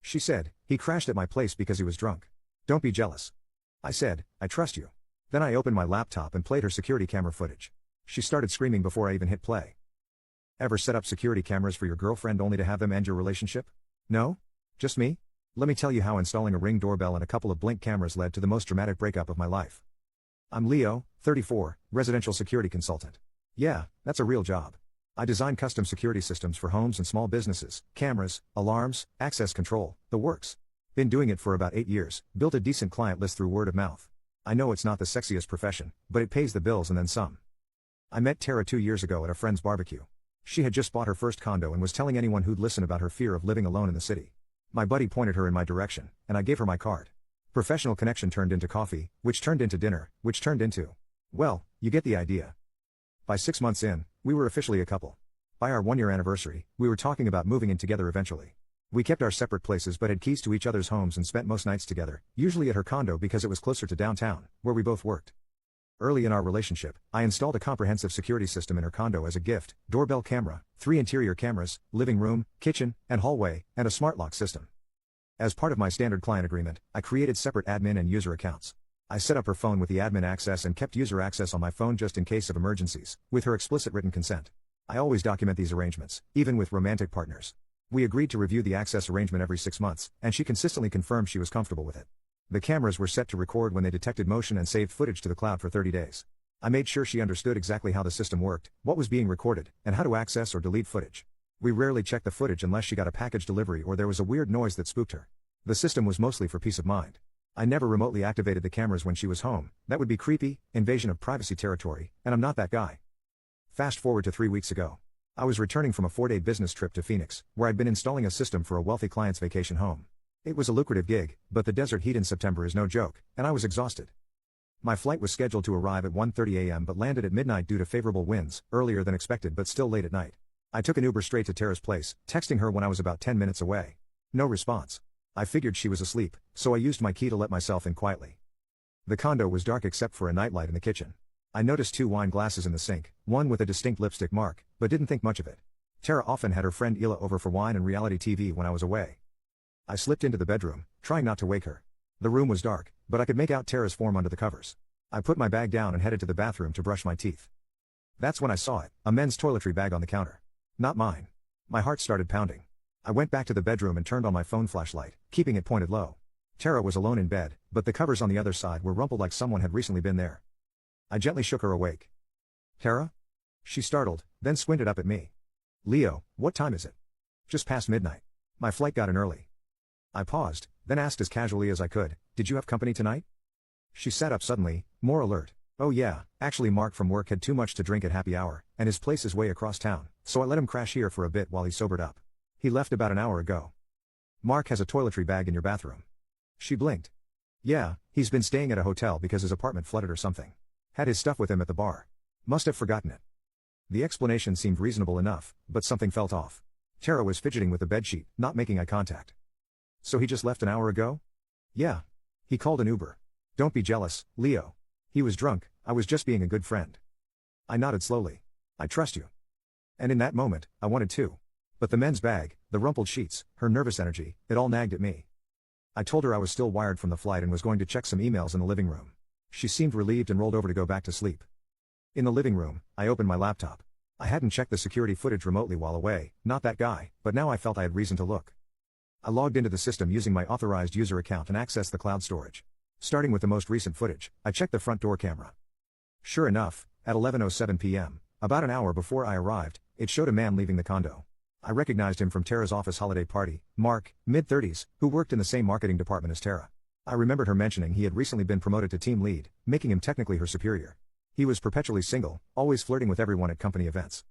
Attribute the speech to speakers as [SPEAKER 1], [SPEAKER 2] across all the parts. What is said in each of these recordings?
[SPEAKER 1] She said, "He crashed at my place because he was drunk. Don't be jealous." I said, "I trust you." Then I opened my laptop and played her security camera footage. She started screaming before I even hit play. Ever set up security cameras for your girlfriend only to have them end your relationship? No? Just me? Let me tell you how installing a Ring doorbell and a couple of Blink cameras led to the most dramatic breakup of my life. I'm Leo, 34, residential security consultant. Yeah, that's a real job. I design custom security systems for homes and small businesses, cameras, alarms, access control, the works. Been doing it for about 8 years, built a decent client list through word of mouth. I know it's not the sexiest profession, but it pays the bills and then some. I met Tara 2 years ago at a friend's barbecue. She had just bought her first condo and was telling anyone who'd listen about her fear of living alone in the city. My buddy pointed her in my direction, and I gave her my card. Professional connection turned into coffee, which turned into dinner, which turned into... well, you get the idea. By 6 months in, we were officially a couple. By our 1-year anniversary, we were talking about moving in together eventually. We kept our separate places but had keys to each other's homes and spent most nights together, usually at her condo because it was closer to downtown, where we both worked. Early in our relationship, I installed a comprehensive security system in her condo as a gift: doorbell camera, 3 interior cameras, living room, kitchen, and hallway, and a smart lock system. As part of my standard client agreement, I created separate admin and user accounts. I set up her phone with the admin access and kept user access on my phone just in case of emergencies, with her explicit written consent. I always document these arrangements, even with romantic partners. We agreed to review the access arrangement every 6 months, and she consistently confirmed she was comfortable with it. The cameras were set to record when they detected motion and saved footage to the cloud for 30 days. I made sure she understood exactly how the system worked, what was being recorded, and how to access or delete footage. We rarely checked the footage unless she got a package delivery or there was a weird noise that spooked her. The system was mostly for peace of mind. I never remotely activated the cameras when she was home. That would be creepy, invasion of privacy territory, and I'm not that guy. Fast forward to 3 weeks ago. I was returning from a 4-day business trip to Phoenix, where I'd been installing a system for a wealthy client's vacation home. It was a lucrative gig, but the desert heat in September is no joke, and I was exhausted. My flight was scheduled to arrive at 1:30 a.m. but landed at midnight due to favorable winds, earlier than expected but still late at night. I took an Uber straight to Tara's place, texting her when I was about 10 minutes away. No response. I figured she was asleep, so I used my key to let myself in quietly. The condo was dark except for a nightlight in the kitchen. I noticed 2 wine glasses in the sink, one with a distinct lipstick mark, but didn't think much of it. Tara often had her friend Ela over for wine and reality TV when I was away. I slipped into the bedroom, trying not to wake her. The room was dark, but I could make out Tara's form under the covers. I put my bag down and headed to the bathroom to brush my teeth. That's when I saw it, a men's toiletry bag on the counter. Not mine. My heart started pounding. I went back to the bedroom and turned on my phone flashlight, keeping it pointed low. Tara was alone in bed, but the covers on the other side were rumpled like someone had recently been there. I gently shook her awake. "Tara?" She startled, then squinted up at me. "Leo, what time is it?" "Just past midnight. My flight got in early." I paused, then asked as casually as I could, "Did you have company tonight?" She sat up suddenly, more alert. "Oh yeah, actually Mark from work had too much to drink at happy hour, and his place is way across town, so I let him crash here for a bit while he sobered up. He left about an hour ago." "Mark has a toiletry bag in your bathroom." She blinked. "Yeah, he's been staying at a hotel because his apartment flooded or something. Had his stuff with him at the bar. Must have forgotten it." The explanation seemed reasonable enough, but something felt off. Tara was fidgeting with the bedsheet, not making eye contact. "So he just left an hour ago?" "Yeah. He called an Uber. Don't be jealous, Leo. He was drunk, I was just being a good friend." I nodded slowly. "I trust you." And in that moment, I wanted to. But the men's bag, the rumpled sheets, her nervous energy, it all nagged at me. I told her I was still wired from the flight and was going to check some emails in the living room. She seemed relieved and rolled over to go back to sleep. In the living room, I opened my laptop. I hadn't checked the security footage remotely while away, not that guy, but now I felt I had reason to look. I logged into the system using my authorized user account and accessed the cloud storage. Starting with the most recent footage, I checked the front door camera. Sure enough, at 11:07 p.m., about an hour before I arrived, it showed a man leaving the condo. I recognized him from Tara's office holiday party, Mark, mid-30s, who worked in the same marketing department as Tara. I remembered her mentioning he had recently been promoted to team lead, making him technically her superior. He was perpetually single, always flirting with everyone at company events.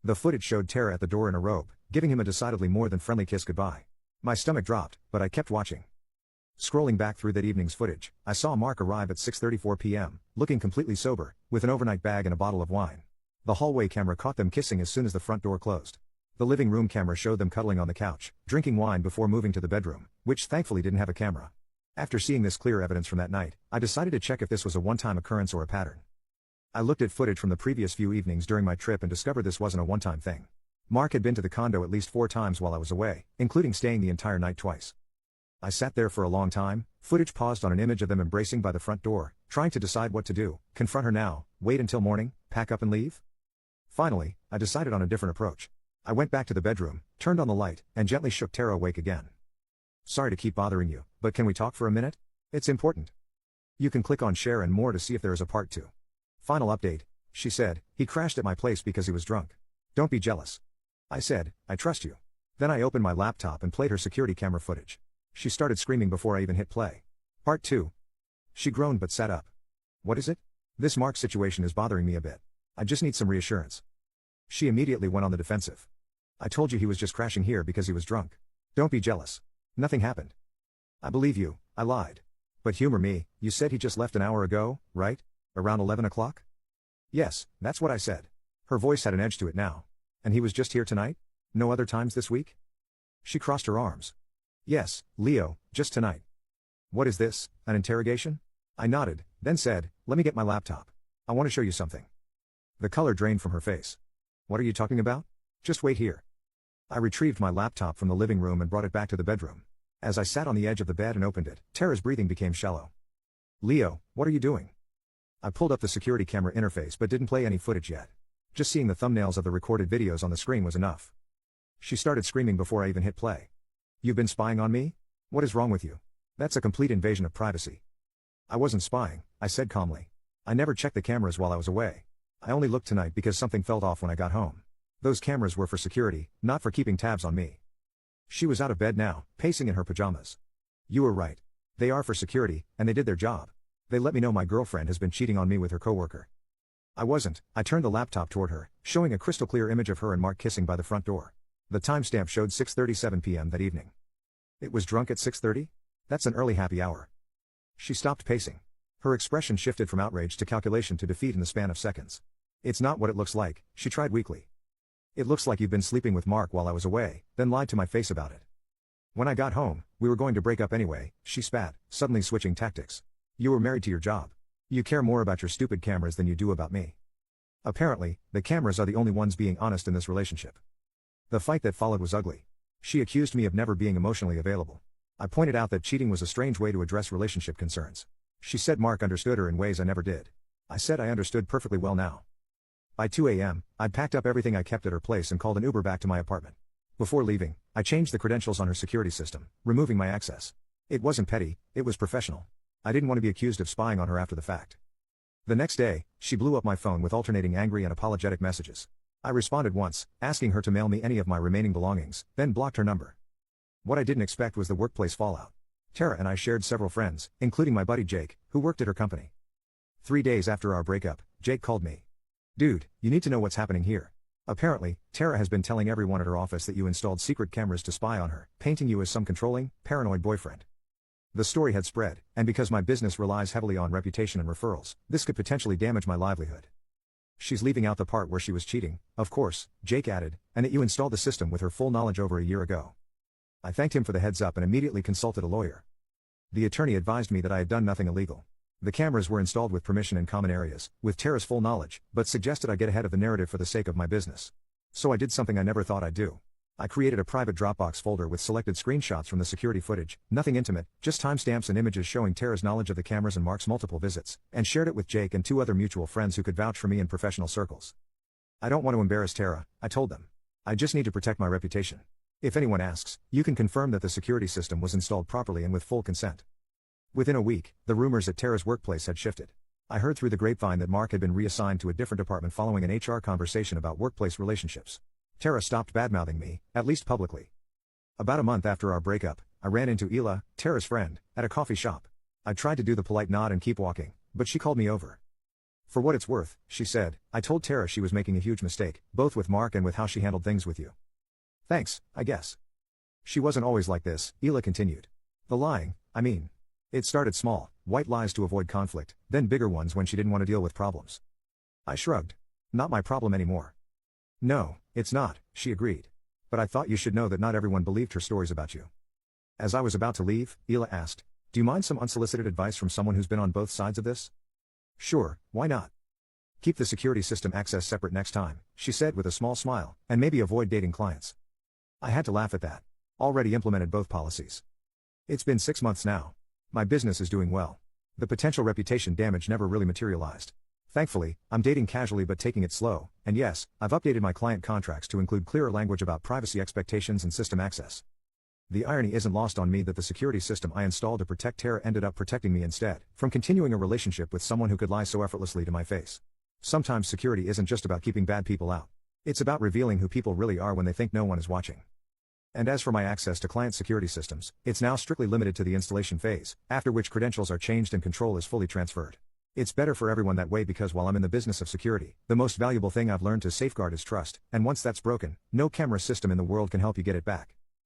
[SPEAKER 1] The footage showed Tara at the door in a robe, giving him a decidedly more than friendly kiss goodbye. My stomach dropped, but I kept watching. Scrolling back through that evening's footage, I saw Mark arrive at 6:34 p.m., looking completely sober, with an overnight bag and a bottle of wine. The hallway camera caught them kissing as soon as the front door closed. The living room camera showed them cuddling on the couch, drinking wine before moving to the bedroom, which thankfully didn't have a camera. After seeing this clear evidence from that night, I decided to check if this was a one-time occurrence or a pattern. I looked at footage from the previous few evenings during my trip and discovered this wasn't a one-time thing. Mark had been to the condo at least 4 times while I was away, including staying the entire night twice. I sat there for a long time, footage paused on an image of them embracing by the front door, trying to decide what to do, confront her now, wait until morning, pack up and leave? Finally, I decided on a different approach. I went back to the bedroom, turned on the light, and gently shook Tara awake again. Sorry to keep bothering you, but can we talk for a minute? It's important. You can click on share and more to see if there is a part 2. Final update, she said, he crashed at my place because he was drunk. Don't be jealous. I said, I trust you. Then I opened my laptop and played her security camera footage. She started screaming before I even hit play. Part 2. She groaned but sat up. What is it? This Mark situation is bothering me a bit. I just need some reassurance. She immediately went on the defensive. I told you he was just crashing here because he was drunk. Don't be jealous. Nothing happened. I believe you, I lied. But humor me, you said he just left an hour ago, right? Around 11 o'clock? Yes, that's what I said. Her voice had an edge to it now. And he was just here tonight? No other times this week? She crossed her arms. Yes, Leo, just tonight. What is this, an interrogation? I nodded, then said, let me get my laptop. I want to show you something. The color drained from her face. What are you talking about? Just wait here. I retrieved my laptop from the living room and brought it back to the bedroom. As I sat on the edge of the bed and opened it, Tara's breathing became shallow. Leo, what are you doing? I pulled up the security camera interface but didn't play any footage yet. Just seeing the thumbnails of the recorded videos on the screen was enough. She started screaming before I even hit play. You've been spying on me? What is wrong with you? That's a complete invasion of privacy. I wasn't spying, I said calmly. I never checked the cameras while I was away. I only looked tonight because something felt off when I got home. Those cameras were for security, not for keeping tabs on me. She was out of bed now, pacing in her pajamas. You were right. They are for security, and they did their job. They let me know my girlfriend has been cheating on me with her coworker. I wasn't. I turned the laptop toward her, showing a crystal clear image of her and Mark kissing by the front door. The timestamp showed 6:37 p.m. that evening. It was drunk at 6:30? That's an early happy hour. She stopped pacing. Her expression shifted from outrage to calculation to defeat in the span of seconds. It's not what it looks like, she tried weakly. It looks like you've been sleeping with Mark while I was away, then lied to my face about it. When I got home, we were going to break up anyway, she spat, suddenly switching tactics. You were married to your job. You care more about your stupid cameras than you do about me. Apparently, the cameras are the only ones being honest in this relationship. The fight that followed was ugly. She accused me of never being emotionally available. I pointed out that cheating was a strange way to address relationship concerns. She said Mark understood her in ways I never did. I said I understood perfectly well now. By 2 a.m., I'd packed up everything I kept at her place and called an Uber back to my apartment. Before leaving, I changed the credentials on her security system, removing my access. It wasn't petty, it was professional. I didn't want to be accused of spying on her after the fact. The next day, she blew up my phone with alternating angry and apologetic messages. I responded once, asking her to mail me any of my remaining belongings, then blocked her number. What I didn't expect was the workplace fallout. Tara and I shared several friends, including my buddy Jake, who worked at her company. 3 days after our breakup, Jake called me. Dude, you need to know what's happening here. Apparently, Tara has been telling everyone at her office that you installed secret cameras to spy on her, painting you as some controlling, paranoid boyfriend. The story had spread, and because my business relies heavily on reputation and referrals, this could potentially damage my livelihood. She's leaving out the part where she was cheating, of course, Jake added, and that you installed the system with her full knowledge over a year ago. I thanked him for the heads up and immediately consulted a lawyer. The attorney advised me that I had done nothing illegal. The cameras were installed with permission in common areas, with Tara's full knowledge, but suggested I get ahead of the narrative for the sake of my business. So I did something I never thought I'd do. I created a private Dropbox folder with selected screenshots from the security footage, nothing intimate, just timestamps and images showing Tara's knowledge of the cameras and Mark's multiple visits, and shared it with Jake and 2 other mutual friends who could vouch for me in professional circles. I don't want to embarrass Tara, I told them. I just need to protect my reputation. If anyone asks, you can confirm that the security system was installed properly and with full consent. Within a week, the rumors at Tara's workplace had shifted. I heard through the grapevine that Mark had been reassigned to a different department following an HR conversation about workplace relationships. Tara stopped badmouthing me, at least publicly. About a month after our breakup, I ran into Ela, Tara's friend, at a coffee shop. I tried to do the polite nod and keep walking, but she called me over. For what it's worth, she said, I told Tara she was making a huge mistake, both with Mark and with how she handled things with you. Thanks, I guess. She wasn't always like this, Ela continued. The lying, I mean. It started small, white lies to avoid conflict, then bigger ones when she didn't want to deal with problems. I shrugged. Not my problem anymore. No, it's not, she agreed. But I thought you should know that not everyone believed her stories about you. As I was about to leave, Ela asked, do you mind some unsolicited advice from someone who's been on both sides of this? Sure, why not? Keep the security system access separate next time, she said with a small smile, and maybe avoid dating clients. I had to laugh at that. Already implemented both policies. It's been 6 months now. My business is doing well. The potential reputation damage never really materialized. Thankfully, I'm dating casually but taking it slow, and yes, I've updated my client contracts to include clearer language about privacy expectations and system access. The irony isn't lost on me that the security system I installed to protect Tara ended up protecting me instead, from continuing a relationship with someone who could lie so effortlessly to my face. Sometimes security isn't just about keeping bad people out. It's about revealing who people really are when they think no one is watching. And as for my access to client security systems, it's now strictly limited to the installation phase, after which credentials are changed and control is fully transferred. It's better for everyone that way because while I'm in the business of security, the most valuable thing I've learned to safeguard is trust, and once that's broken, no camera system in the world can help you get it back.